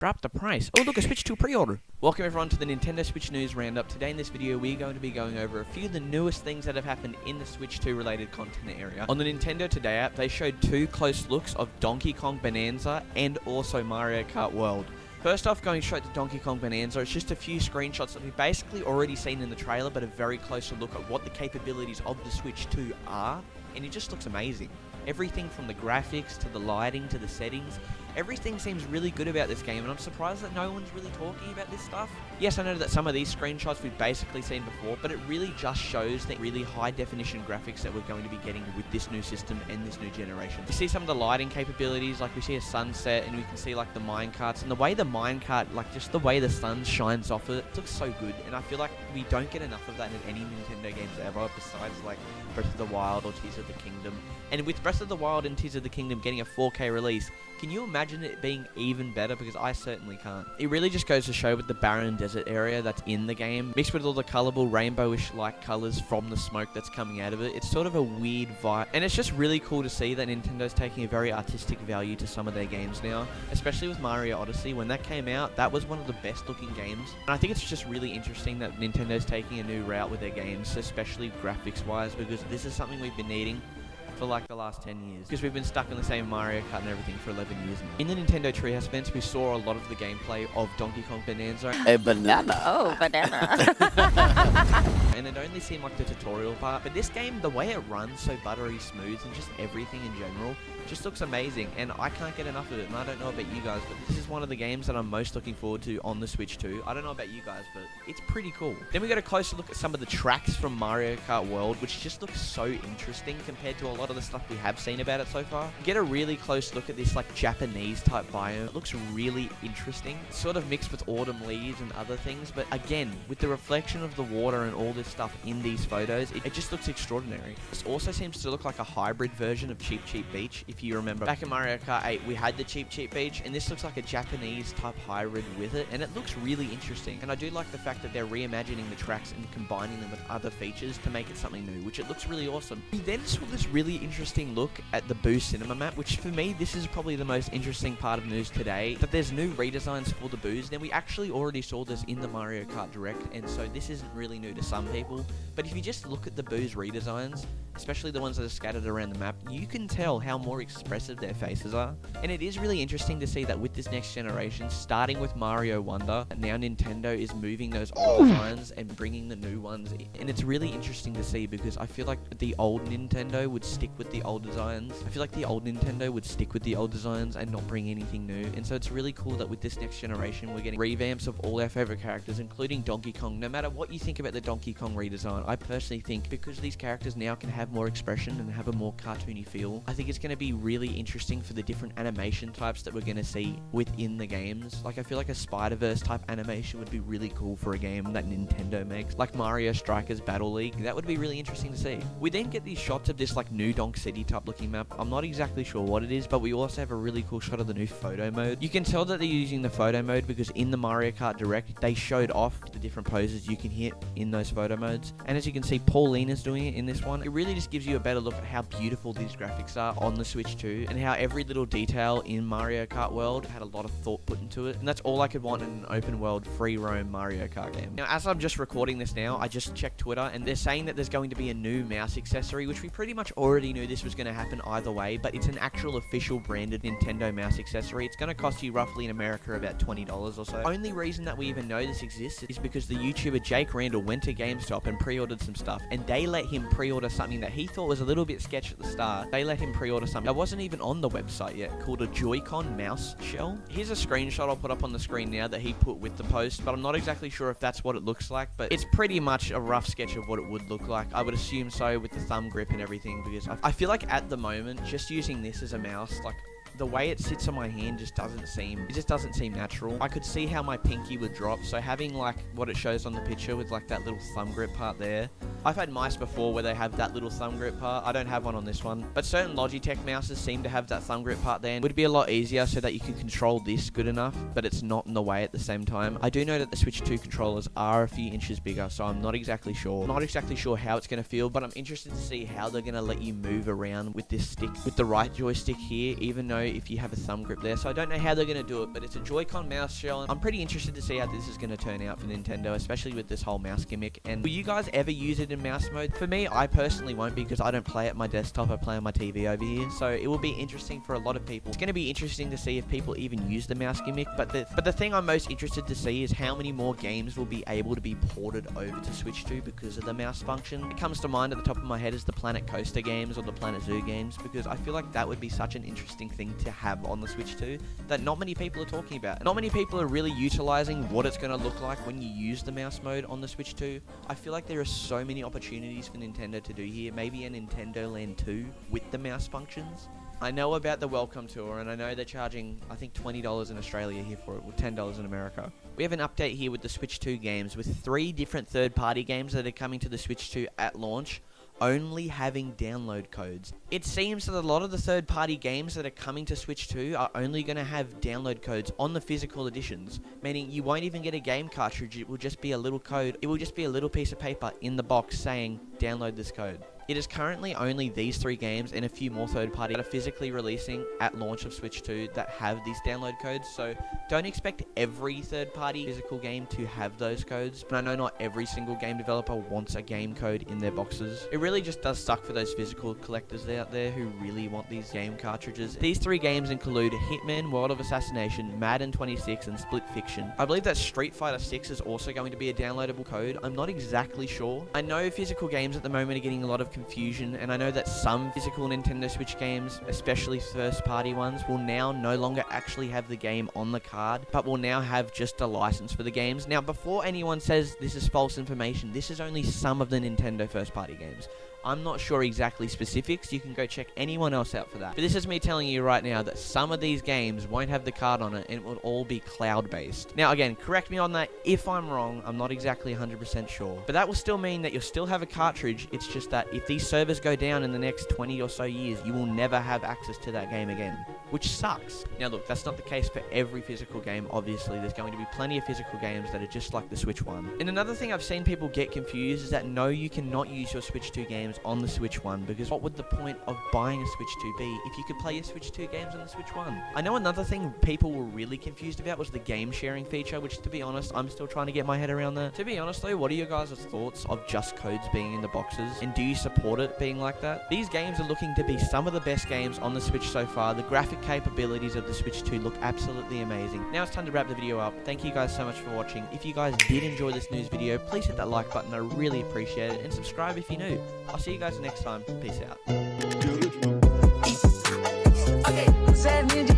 Drop the price. Oh look, a Switch 2 pre-order. Welcome everyone to the Nintendo Switch News Roundup. Today in this video we're going to be going over a few of the newest things that have happened in the Switch 2 related content area. On the Nintendo Today app, they showed two close looks of Donkey Kong Bonanza and also Mario Kart World. First off, going straight to Donkey Kong Bonanza, it's just a few screenshots that we've basically already seen in the trailer, but a very closer look at what the capabilities of the Switch 2 are, and it just looks amazing. Everything from the graphics, to the lighting, to the settings, everything seems really good about this game, and I'm surprised that no one's really talking about this stuff. Yes, I know that some of these screenshots we've basically seen before, but it really just shows the really high definition graphics that we're going to be getting with this new system and this new generation. You see some of the lighting capabilities, like we see a sunset, and we can see like the minecarts, and the way the minecart, like just the way the sun shines off it looks so good, and I feel like we don't get enough of that in any Nintendo games ever, besides like Breath of the Wild or Tears of the Kingdom. And with Breath of the Wild and Tears of the Kingdom getting a 4K release, can you imagine it being even better? Because I certainly can't. It really just goes to show with the barren desert area that's in the game, mixed with all the colourful rainbowish like colours from the smoke that's coming out of it, it's sort of a weird vibe. And it's just really cool to see that Nintendo's taking a very artistic value to some of their games now, especially with Mario Odyssey. When that came out, that was one of the best looking games. And I think it's just really interesting that Nintendo's taking a new route with their games, especially graphics wise, because this is something we've been needing for like the last 10 years, because we've been stuck in the same Mario Kart and everything for 11 years now. In the Nintendo Treehouse events, we saw a lot of the gameplay of Donkey Kong Bonanza. A banana. Oh, banana. And it only seemed like the tutorial part, but this game, the way it runs so buttery smooth and just everything in general, just looks amazing, and I can't get enough of it. And I don't know about you guys, but this is one of the games that I'm most looking forward to on the Switch 2. I don't know about you guys, but it's pretty cool. Then we got a closer look at some of the tracks from Mario Kart World, which just looks so interesting compared to a lot of the stuff we have seen about it so far. Get a really close look at this like Japanese type biome. It looks really interesting. It's sort of mixed with autumn leaves and other things, but again, with the reflection of the water and all this stuff in these photos, it just looks extraordinary. This also seems to look like a hybrid version of Cheep Cheep Beach. If you remember, back in Mario Kart 8, we had the Cheep Cheep Beach, and this looks like a Japanese type hybrid with it, and it looks really interesting. And I do like the fact that they're reimagining the tracks and combining them with other features to make it something new, which it looks really awesome. We then saw this really interesting look at the Boo Cinema map, which for me, this is probably the most interesting part of news today, that there's new redesigns for the Boos. Now, we actually already saw this in the Mario Kart Direct, and so this isn't really new to some people, but if you just look at the Boos redesigns, especially the ones that are scattered around the map, you can tell how more expressive their faces are. And it is really interesting to see that with this next generation, starting with Mario Wonder, now Nintendo is moving those old designs and bringing the new ones in. And it's really interesting to see, because I feel like the old Nintendo would stick with the old designs. I feel like the old Nintendo would stick with the old designs and not bring anything new. And so it's really cool that with this next generation, we're getting revamps of all our favorite characters, including Donkey Kong. No matter what you think about the Donkey Kong redesign, I personally think because these characters now can have more expression and have a more cartoony feel, I think it's going to be really interesting for the different animation types that we're going to see within the games. Like, I feel like a Spider-Verse type animation would be really cool for a game that Nintendo makes, like Mario Strikers Battle League. That would be really interesting to see. We then get these shots of this like new Donk City type looking map. I'm not exactly sure what it is, but we also have a really cool shot of the new photo mode. You can tell that they're using the photo mode because in the Mario Kart Direct, they showed off the different poses you can hit in those photo modes. And as you can see, Paulina's doing it in this one. It really just gives you a better look at how beautiful these graphics are on the Switch 2, and how every little detail in Mario Kart World had a lot of thought put into it. And that's all I could want in an open world, free roam Mario Kart game. Now, as I'm just recording this now, I just checked Twitter, and they're saying that there's going to be a new mouse accessory, which we pretty much already knew this was going to happen either way, but it's an actual official branded Nintendo mouse accessory. It's going to cost you roughly in America about $20 or so. Only reason that we even know this exists is because the YouTuber Jake Randall went to GameStop and pre-ordered some stuff, and they let him pre-order something that he thought was a little bit sketch at the start. They let him pre-order something that wasn't even on the website yet, called a Joy-Con mouse shell. Here's a screenshot I'll put up on the screen now that he put with the post, but I'm not exactly sure if that's what it looks like, but it's pretty much a rough sketch of what it would look like. I would assume so, with the thumb grip and everything, because I feel like at the moment, just using this as a mouse, like, the way it sits on my hand just doesn't seem natural. I could see how my pinky would drop, so having like what it shows on the picture with like that little thumb grip part there. I've had mice before where they have that little thumb grip part. I don't have one on this one, but certain Logitech mouses seem to have that thumb grip part there, and it would be a lot easier so that you can control this good enough, but it's not in the way at the same time. I do know that the Switch 2 controllers are a few inches bigger, so I'm not exactly sure. Not exactly sure how it's going to feel, but I'm interested to see how they're going to let you move around with this stick, with the right joystick here, even though if you have a thumb grip there, so I don't know how they're going to do it, but it's a Joy-Con mouse shell. I'm pretty interested to see how this is going to turn out for Nintendo, especially with this whole mouse gimmick. And will you guys ever use it in mouse mode? For me, I personally won't, because I don't play at my desktop, I play on my TV over here, so it will be interesting for a lot of people. It's going to be interesting to see if people even use the mouse gimmick, but the thing I'm most interested to see is how many more games will be able to be ported over to Switch 2 because of the mouse function. It comes to mind at the top of my head is the Planet Coaster games or the Planet Zoo games, because I feel like that would be such an interesting thing to have on the Switch 2 that not many people are talking about. Not many people are really utilizing what it's going to look like when you use the mouse mode on the Switch 2. I feel like there are so many opportunities for Nintendo to do here. Maybe a Nintendo Land 2 with the mouse functions. I know about the Welcome Tour, and I know they're charging, I think, $20 in Australia here for it, or $10 in America. We have an update here with the Switch 2 games, with 3 different third-party games that are coming to the Switch 2 at launch, only having download codes. It seems that a lot of the third-party games that are coming to Switch 2 are only going to have download codes on the physical editions, meaning you won't even get a game cartridge. It will just be a little code. It will just be a little piece of paper in the box saying, download this code. It is currently only these 3 games and a few more third-party that are physically releasing at launch of Switch 2 that have these download codes, so don't expect every third-party physical game to have those codes. But I know not every single game developer wants a game code in their boxes. It really just does suck for those physical collectors out there who really want these game cartridges. These 3 games include Hitman, World of Assassination, Madden 26, and Split Fiction. I believe that Street Fighter 6 is also going to be a downloadable code. I'm not exactly sure. I know physical games at the moment are getting a lot of confusion, and I know that some physical Nintendo Switch games, especially first-party ones, will now no longer actually have the game on the card, but will now have just a license for the games. Now, before anyone says this is false information, this is only some of the Nintendo first-party games. I'm not sure exactly specifics. You can go check anyone else out for that. But this is me telling you right now that some of these games won't have the card on it, and it will all be cloud-based. Now, again, correct me on that if I'm wrong. I'm not exactly 100% sure. But that will still mean that you'll still have a cartridge. It's just that if these servers go down in the next 20 or so years, you will never have access to that game again, which sucks. Now, look, that's not the case for every physical game, obviously. There's going to be plenty of physical games that are just like the Switch one. And another thing I've seen people get confused is that no, you cannot use your Switch 2 games on the Switch 1, because what would the point of buying a Switch 2 be if you could play your Switch 2 games on the Switch 1? I know another thing people were really confused about was the game sharing feature, which, to be honest, I'm still trying to get my head around that. To be honest though, what are your guys' thoughts of just codes being in the boxes, and do you support it being like that? These games are looking to be some of the best games on the Switch so far. The graphic capabilities of the Switch 2 look absolutely amazing. Now it's time to wrap the video up. Thank you guys so much for watching. If you guys did enjoy this news video, please hit that like button. I really appreciate it, and subscribe if you're new. I'll see you guys next time. Peace out. Okay,